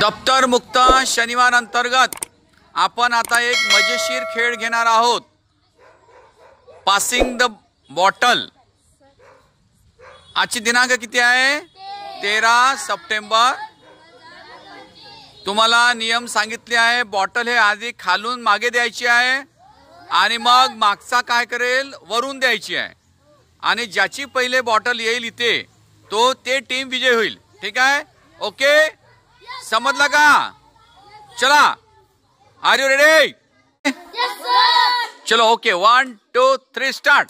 दप्तर मुक्त शनिवार अंतर्गत आपण आता एक मजेशीर खेळ घेणार आहोत। Passing the bottle. आजची दिनांक किती आहे? 13 सप्टेंबर। तुम्हाला नियम सांगितले आहे। बॉटल हे आधी खालून मागे द्यायची आहे आणि मग मागचा काय करेल वरून द्यायची आहे आणि ज्याची पहिले बॉटल येईल इथे तो ते टीम विजय होईल। ठीक आहे? ओके, समजला का? चला, are you ready? Yes sir. चलो ओके, 1 2 3 स्टार्ट।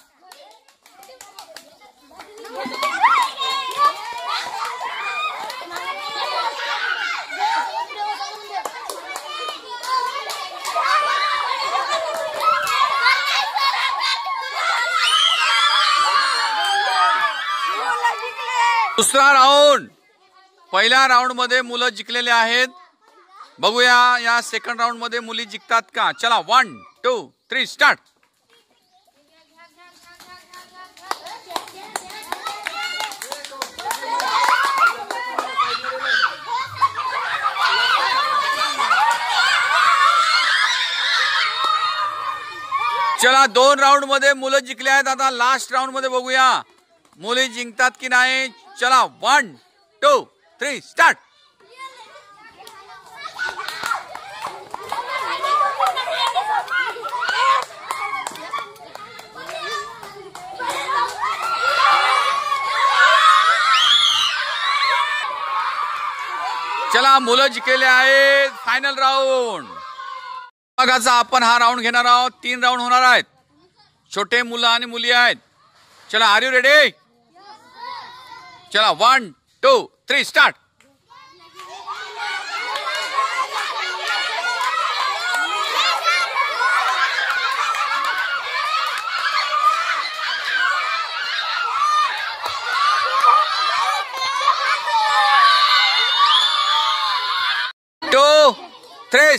दुसरा राउंड। पहिल्या राउंड मध्ये मुलं जिंकलेले आहेत। बघूया या सेकंड राउंड मध्ये मुली जिंकतात का। चला 1 2 3 स्टार्ट। चला 2 राउंड मध्ये मुलं जिंकले आहेत। आता लास्ट राउंड मध्ये बघूया मुली जिंकतात की नाही। चला 1 2 3 स्टार्ट। चला मुलं जिंकलेले आहेत। फायनल राउंड बघाचा आपण हा राउंड घेणार आहोत। 3 राउंड होणार आहेत। छोटे मुलं आणि मुली आहेत। चला, आर यू रेडी? चला 1 2 3 स्टार्ट।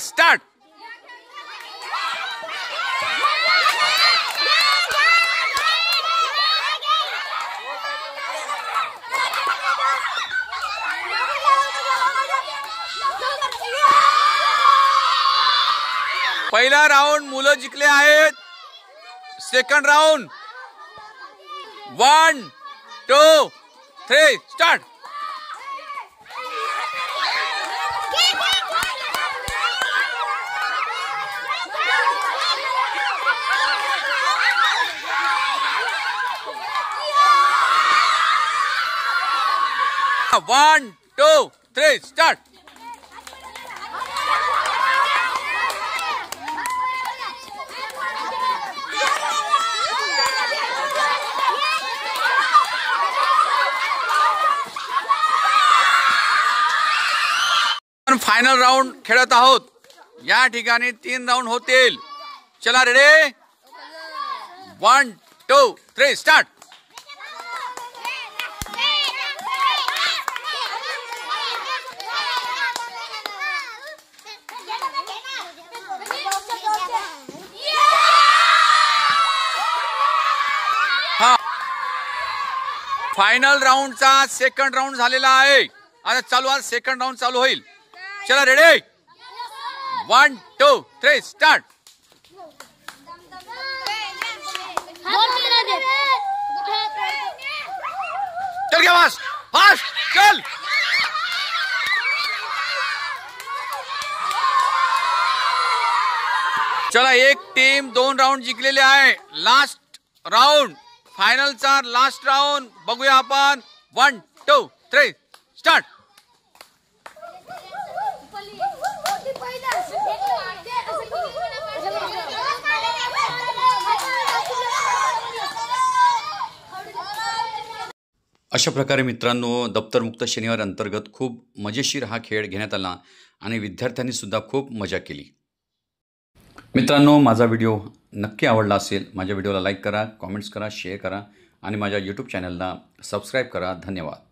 स्टार्ट। पहिला राउंड मुलं जिंकले आहेत। Second round 1 2 3 start. One, 2, 3, start. Final round खेळत आहोत। या ठिकाणी 3 राउंड होतील। चला, रेडी? 1 2 3 स्टार्ट। फायनल राउंडचा सेकंड राउंड झालेला आहे। आता चालू आहे, सेकंड राउंड चालू होईल। चला, रेडी? 1 2 3 स्टार्ट। चल गया, फास्ट फास्ट चल। चला, एक टीम 2 राउंड जिंकलेले आहे। लास्ट राउंड, फायनलचा लास्ट राउंड बघूया आपण। 1 2 3 स्टार्ट। अशा प्रकारे मित्रांनो, दप्तर मुक्त शनिवार अंतर्गत खूप मजेशीर हा खेळ घेण्यात आला आणि विद्यार्थ्यांनी सुद्धा खूप मजा केली। मित्रांनो, माझा व्हिडिओ नक्की आवडला असेल। माझ्या व्हिडिओला लाईक करा, कमेंट्स करा, शेअर करा आणि माझ्या यूट्यूब चॅनलला सबस्क्राईब करा। धन्यवाद।